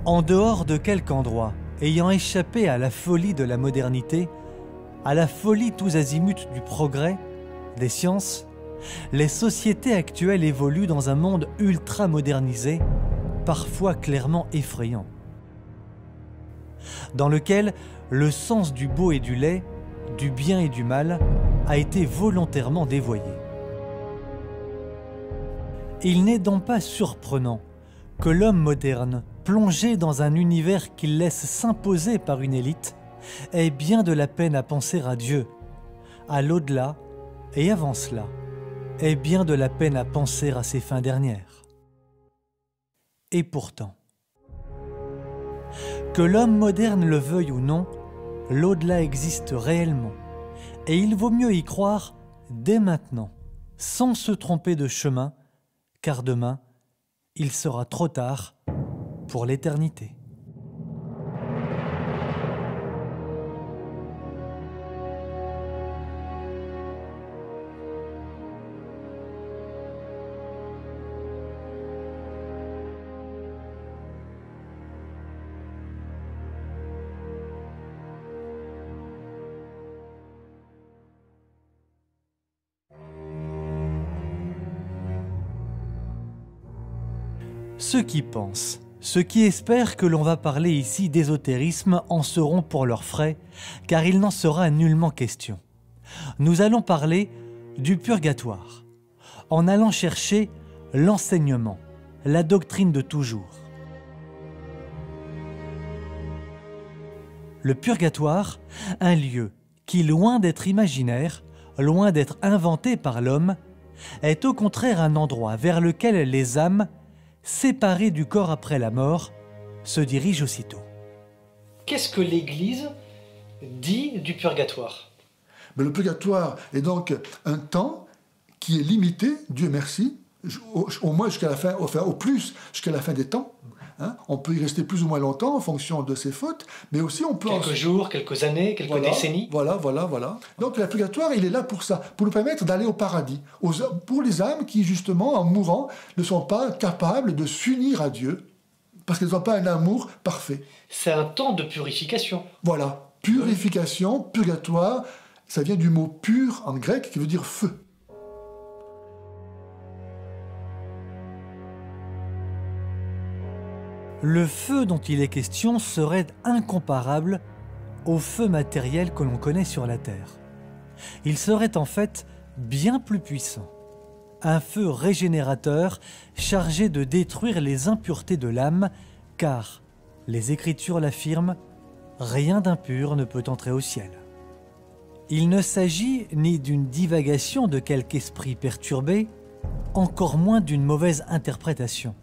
En dehors de quelque endroit, ayant échappé à la folie de la modernité, à la folie tous azimuts du progrès, des sciences, les sociétés actuelles évoluent dans un monde ultra-modernisé, parfois clairement effrayant, dans lequel le sens du beau et du laid, du bien et du mal, a été volontairement dévoyé. Il n'est donc pas surprenant que l'homme moderne, plongé dans un univers qu'il laisse s'imposer par une élite, ait bien de la peine à penser à Dieu, à l'au-delà, et avant cela, ait bien de la peine à penser à ses fins dernières. Et pourtant, que l'homme moderne le veuille ou non, l'au-delà existe réellement, et il vaut mieux y croire dès maintenant, sans se tromper de chemin, car demain, il sera trop tard pour l'éternité. Ceux qui pensent, ceux qui espèrent que l'on va parler ici d'ésotérisme en seront pour leurs frais, car il n'en sera nullement question. Nous allons parler du purgatoire, en allant chercher l'enseignement, la doctrine de toujours. Le purgatoire, un lieu qui, loin d'être imaginaire, loin d'être inventé par l'homme, est au contraire un endroit vers lequel les âmes, séparées du corps après la mort, se dirigent aussitôt. Qu'est-ce que l'Église dit du purgatoire? Mais le purgatoire est donc un temps qui est limité, Dieu merci, au moins jusqu'à la fin, enfin au plus jusqu'à la fin des temps. Hein, on peut y rester plus ou moins longtemps en fonction de ses fautes, mais aussi on peut... Quelques jours, quelques années, quelques décennies. Voilà. Donc le purgatoire, il est là pour ça, pour nous permettre d'aller au paradis. Pour les âmes qui, justement, en mourant, ne sont pas capables de s'unir à Dieu, parce qu'elles n'ont pas un amour parfait. C'est un temps de purification. Voilà, purification, purgatoire, ça vient du mot pur en grec qui veut dire feu. Le feu dont il est question serait incomparable au feu matériel que l'on connaît sur la Terre. Il serait en fait bien plus puissant. Un feu régénérateur chargé de détruire les impuretés de l'âme, car, les Écritures l'affirment, rien d'impur ne peut entrer au ciel. Il ne s'agit ni d'une divagation de quelque esprit perturbé, encore moins d'une mauvaise interprétation.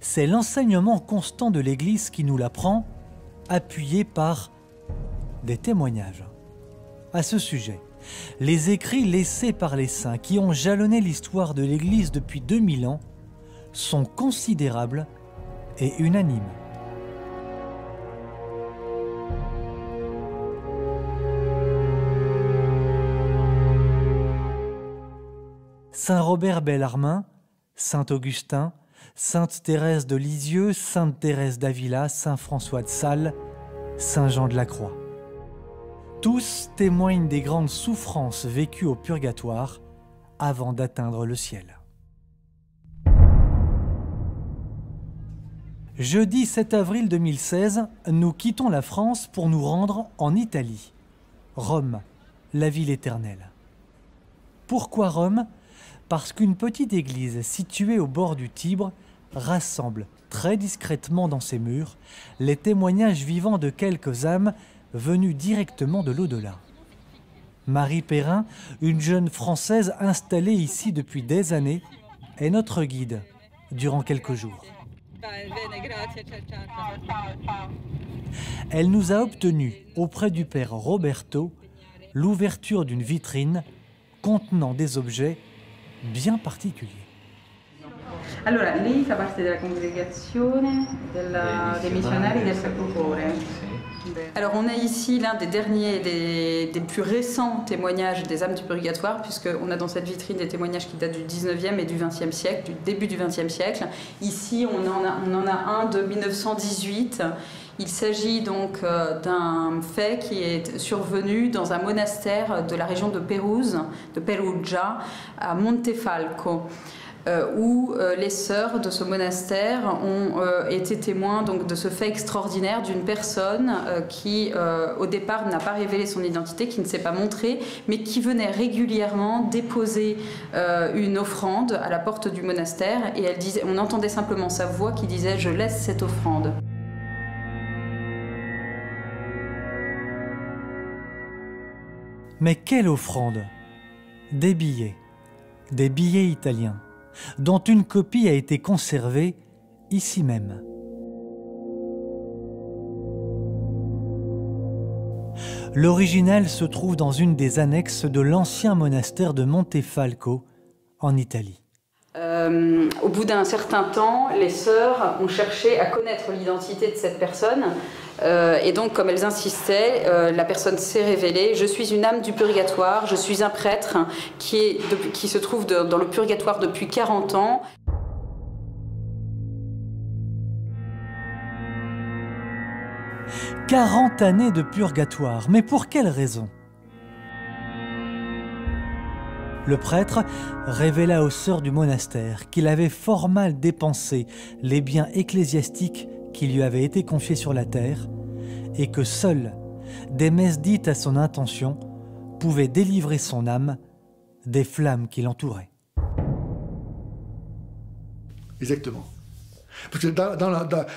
C'est l'enseignement constant de l'Église qui nous l'apprend, appuyé par des témoignages. À ce sujet, les écrits laissés par les saints qui ont jalonné l'histoire de l'Église depuis 2000 ans sont considérables et unanimes. Saint Robert Bellarmin, Saint Augustin, Sainte Thérèse de Lisieux, Sainte Thérèse d'Avila, Saint François de Sales, Saint Jean de la Croix. Tous témoignent des grandes souffrances vécues au purgatoire avant d'atteindre le ciel. Jeudi 7 avril 2016, nous quittons la France pour nous rendre en Italie. Rome, la ville éternelle. Pourquoi Rome ? Parce qu'une petite église située au bord du Tibre rassemble très discrètement dans ses murs les témoignages vivants de quelques âmes venues directement de l'au-delà. Marie Perrin, une jeune Française installée ici depuis des années, est notre guide durant quelques jours. Elle nous a obtenu, auprès du père Roberto, l'ouverture d'une vitrine contenant des objets bien particuliers. Allora, lei fa parte della congregazione dei missionari del Sacro Cuore. Alors on est ici l'un des derniers, des plus récents témoignages des âmes du purgatoire, puisqu'on a dans cette vitrine des témoignages qui datent du 19e et du 20e siècle, du début du 20e siècle. Ici on en a un de 1918. Il s'agit donc d'un fait qui est survenu dans un monastère de la région de Pérouse, de Perugia, à Montefalco, où les sœurs de ce monastère ont été témoins donc, de ce fait extraordinaire d'une personne qui, au départ, n'a pas révélé son identité, qui ne s'est pas montrée, mais qui venait régulièrement déposer une offrande à la porte du monastère. Et elle disait, on entendait simplement sa voix qui disait « Je laisse cette offrande ». Mais quelle offrande! Des billets italiens, dont une copie a été conservée ici même. L'original se trouve dans une des annexes de l'ancien monastère de Montefalco, en Italie. Au bout d'un certain temps, les sœurs ont cherché à connaître l'identité de cette personne. Et donc, comme elles insistaient, la personne s'est révélée. Je suis une âme du purgatoire, je suis un prêtre qui se trouve dans le purgatoire depuis 40 ans. « 40 années de purgatoire, mais pour quelle raison ?» Le prêtre révéla aux sœurs du monastère qu'il avait fort mal dépensé les biens ecclésiastiques qui lui avaient été confiés sur la terre et que seules des messes dites à son intention pouvaient délivrer son âme des flammes qui l'entouraient. Exactement. Parce que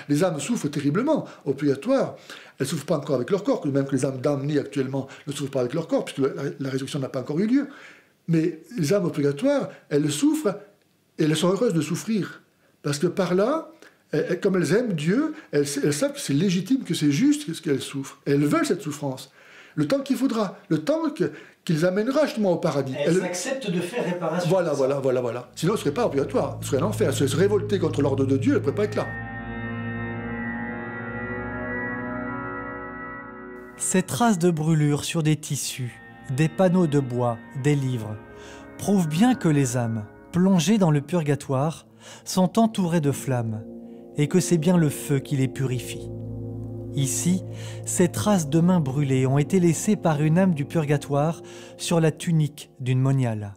les âmes souffrent terriblement au purgatoire. Elles ne souffrent pas encore avec leur corps, même que les âmes damnées actuellement ne souffrent pas avec leur corps, puisque la résurrection n'a pas encore eu lieu. Mais les âmes au purgatoire, elles souffrent et elles sont heureuses de souffrir. Parce que par là, comme elles aiment Dieu, elles savent que c'est légitime, que c'est juste ce qu'elles souffrent. Et elles veulent cette souffrance. Le temps qu'il faudra, le temps qu'ils amènera justement au paradis. Elles acceptent de faire réparation. Voilà. Sinon, elles ne seraient pas au purgatoire, elles seraient en enfer. Elles seraient révoltées contre l'ordre de Dieu, elles ne pourraient pas être là. Ces traces de brûlure sur des tissus, des panneaux de bois, des livres, prouvent bien que les âmes, plongées dans le purgatoire, sont entourées de flammes et que c'est bien le feu qui les purifie. Ici, ces traces de mains brûlées ont été laissées par une âme du purgatoire sur la tunique d'une moniale.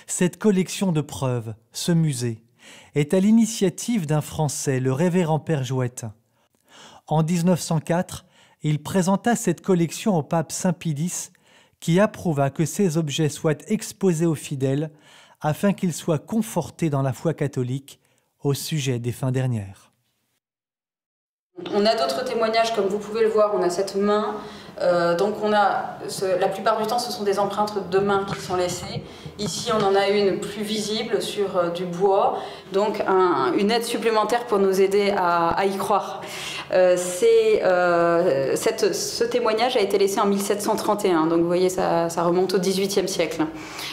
Cette collection de preuves, ce musée, est à l'initiative d'un Français, le révérend Père Jouette. En 1904, il présenta cette collection au pape Saint Pie X, qui approuva que ces objets soient exposés aux fidèles afin qu'ils soient confortés dans la foi catholique au sujet des fins dernières. On a d'autres témoignages, comme vous pouvez le voir, on a cette main. Donc la plupart du temps, ce sont des empreintes de mains qui sont laissées. Ici, on en a une plus visible sur du bois, donc une aide supplémentaire pour nous aider à y croire. Ce témoignage a été laissé en 1731, donc vous voyez, ça remonte au XVIIIe siècle.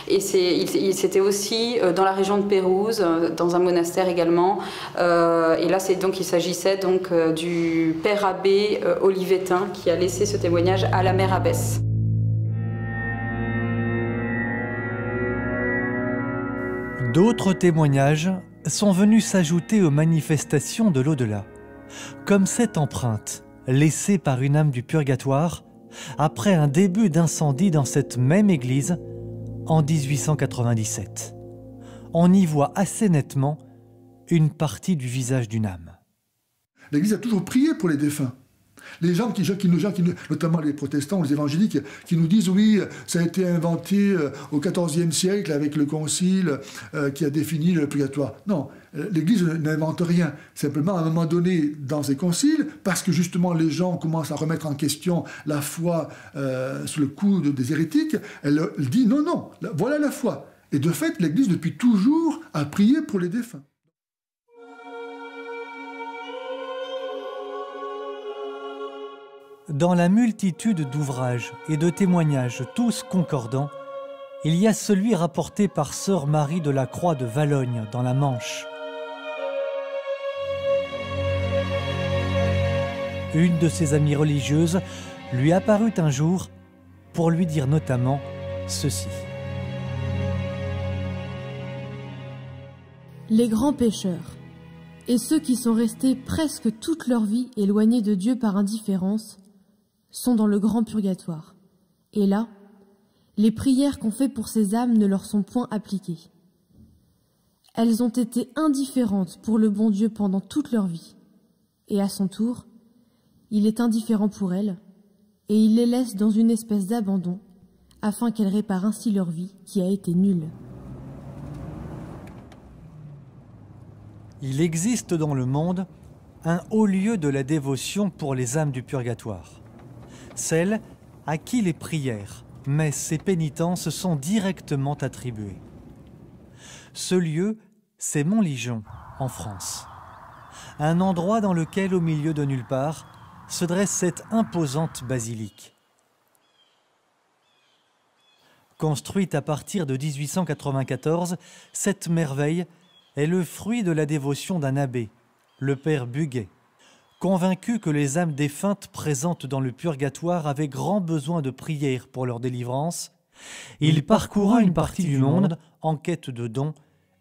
Et c'était aussi dans la région de Pérouse, dans un monastère également. Et là, il s'agissait donc du père abbé olivétain qui a laissé ce témoignage à la mère abbesse. D'autres témoignages sont venus s'ajouter aux manifestations de l'au-delà, comme cette empreinte laissée par une âme du purgatoire après un début d'incendie dans cette même église en 1897. On y voit assez nettement une partie du visage d'une âme. L'Église a toujours prié pour les défunts. Les gens notamment les protestants, les évangéliques, qui nous disent oui, ça a été inventé au XIVe siècle avec le concile qui a défini le purgatoire. Non, l'Église n'invente rien. Simplement, à un moment donné, dans ces conciles, parce que justement les gens commencent à remettre en question la foi sous le coup des hérétiques, elle dit non, voilà la foi. Et de fait, l'Église depuis toujours a prié pour les défunts. Dans la multitude d'ouvrages et de témoignages tous concordants, Il y a celui rapporté par sœur Marie de la Croix de Valognes, dans la Manche. Une de ses amies religieuses lui apparut un jour pour lui dire notamment ceci. Les grands pécheurs et ceux qui sont restés presque toute leur vie éloignés de Dieu par indifférence sont dans le grand purgatoire. Et là, les prières qu'on fait pour ces âmes ne leur sont point appliquées. Elles ont été indifférentes pour le bon Dieu pendant toute leur vie. Et à son tour, il est indifférent pour elles, et il les laisse dans une espèce d'abandon, afin qu'elles réparent ainsi leur vie qui a été nulle. Il existe dans le monde un haut lieu de la dévotion pour les âmes du purgatoire. Celles à qui les prières, messes et pénitences sont directement attribuées. Ce lieu, c'est Montligeon, en France. Un endroit dans lequel, au milieu de nulle part, se dresse cette imposante basilique. Construite à partir de 1894, cette merveille est le fruit de la dévotion d'un abbé, le père Buguet, convaincu que les âmes défuntes présentes dans le purgatoire avaient grand besoin de prières pour leur délivrance. Il parcourut une partie du monde en quête de dons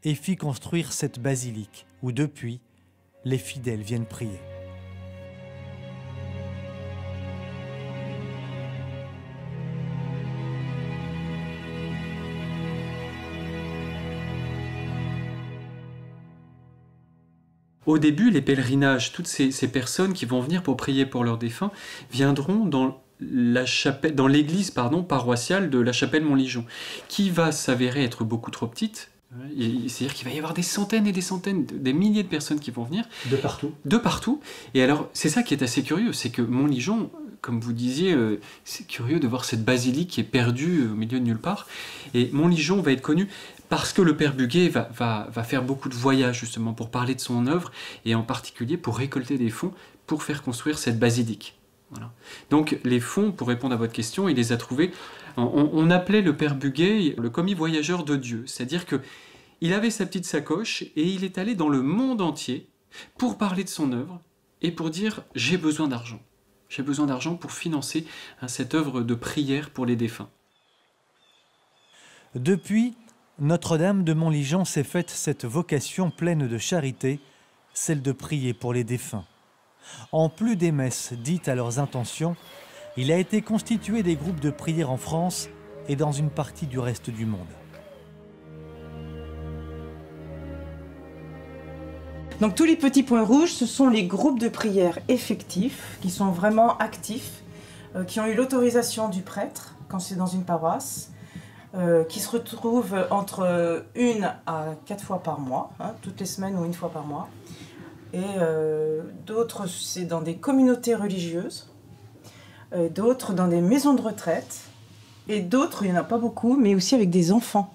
et fit construire cette basilique où depuis, les fidèles viennent prier. Au début, les pèlerinages, toutes ces personnes qui vont venir pour prier pour leurs défunts, viendront dans l'église paroissiale de la chapelle Montligeon, qui va s'avérer être beaucoup trop petite. C'est-à-dire qu'il va y avoir des centaines et des centaines, des milliers de personnes qui vont venir. De partout. De partout. Et alors, c'est ça qui est assez curieux, c'est que Montligeon, comme vous disiez, c'est curieux de voir cette basilique qui est perdue au milieu de nulle part. Et Montligeon va être connu parce que le père Buguet va faire beaucoup de voyages justement pour parler de son œuvre et en particulier pour récolter des fonds pour faire construire cette basilique. Voilà. Donc les fonds, pour répondre à votre question, il les a trouvés. On appelait le père Buguet le commis voyageur de Dieu, c'est-à-dire qu'il avait sa petite sacoche et il est allé dans le monde entier pour parler de son œuvre et pour dire « j'ai besoin d'argent ». J'ai besoin d'argent pour financer cette œuvre de prière pour les défunts. Depuis, Notre-Dame de Montligeon s'est faite cette vocation pleine de charité, celle de prier pour les défunts. En plus des messes dites à leurs intentions, il a été constitué des groupes de prière en France et dans une partie du reste du monde. Donc tous les petits points rouges, ce sont les groupes de prière effectifs, qui sont vraiment actifs, qui ont eu l'autorisation du prêtre quand c'est dans une paroisse, qui se retrouvent entre 1 à 4 fois par mois, toutes les semaines ou 1 fois par mois. Et d'autres, c'est dans des communautés religieuses, d'autres dans des maisons de retraite, et d'autres, il n'y en a pas beaucoup, mais aussi avec des enfants.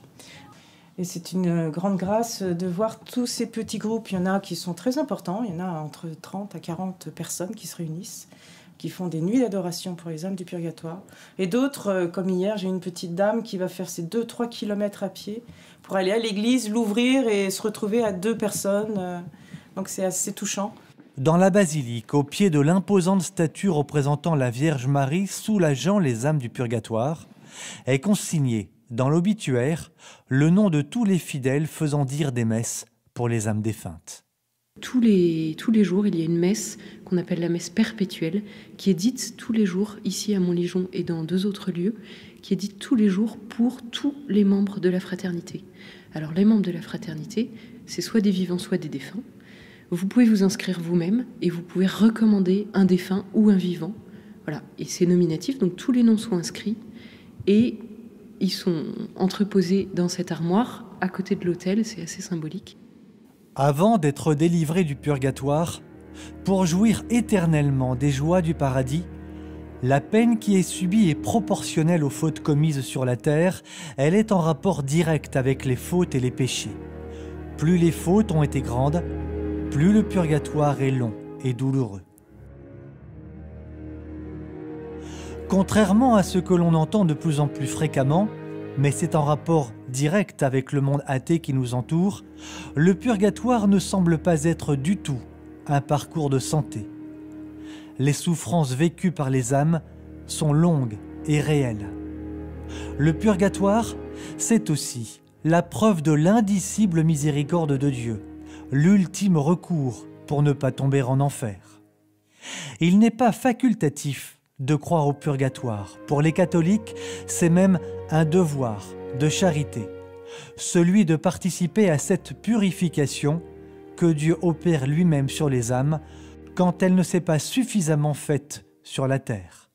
Et c'est une grande grâce de voir tous ces petits groupes. Il y en a qui sont très importants, il y en a entre 30 à 40 personnes qui se réunissent, qui font des nuits d'adoration pour les âmes du purgatoire. Et d'autres, comme hier, j'ai une petite dame qui va faire ses 2-3 kilomètres à pied pour aller à l'église, l'ouvrir et se retrouver à 2 personnes. Donc c'est assez touchant. Dans la basilique, au pied de l'imposante statue représentant la Vierge Marie soulageant les âmes du purgatoire, est consigné dans l'obituaire le nom de tous les fidèles faisant dire des messes pour les âmes défuntes. Tous les jours, il y a une messe qu'on appelle la messe perpétuelle, qui est dite tous les jours, ici à Montligeon et dans 2 autres lieux, qui est dite tous les jours pour tous les membres de la fraternité. Alors les membres de la fraternité, c'est soit des vivants, soit des défunts. Vous pouvez vous inscrire vous-même et vous pouvez recommander un défunt ou un vivant. Voilà, et c'est nominatif, donc tous les noms sont inscrits et ils sont entreposés dans cette armoire à côté de l'autel, c'est assez symbolique. Avant d'être délivré du purgatoire, pour jouir éternellement des joies du paradis, la peine qui est subie est proportionnelle aux fautes commises sur la terre, elle est en rapport direct avec les fautes et les péchés. Plus les fautes ont été grandes, plus le purgatoire est long et douloureux. Contrairement à ce que l'on entend de plus en plus fréquemment, mais c'est en rapport direct avec le monde athée qui nous entoure, le purgatoire ne semble pas être du tout un parcours de santé. Les souffrances vécues par les âmes sont longues et réelles. Le purgatoire, c'est aussi la preuve de l'indicible miséricorde de Dieu, l'ultime recours pour ne pas tomber en enfer. Il n'est pas facultatif de croire au purgatoire. Pour les catholiques, c'est même un devoir de charité, celui de participer à cette purification que Dieu opère lui-même sur les âmes quand elle ne s'est pas suffisamment faite sur la terre.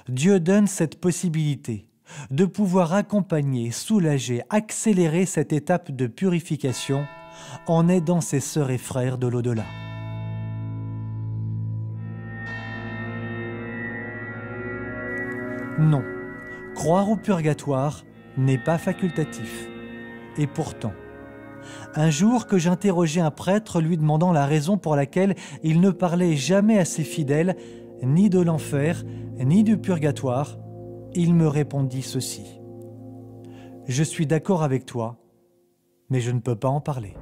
Dieu donne cette possibilité de pouvoir accompagner, soulager, accélérer cette étape de purification en aidant ses sœurs et frères de l'au-delà. Non, croire au purgatoire n'est pas facultatif. Et pourtant, un jour que j'interrogeais un prêtre lui demandant la raison pour laquelle il ne parlait jamais à ses fidèles ni de l'enfer, ni du purgatoire, il me répondit ceci: « Je suis d'accord avec toi, mais je ne peux pas en parler. »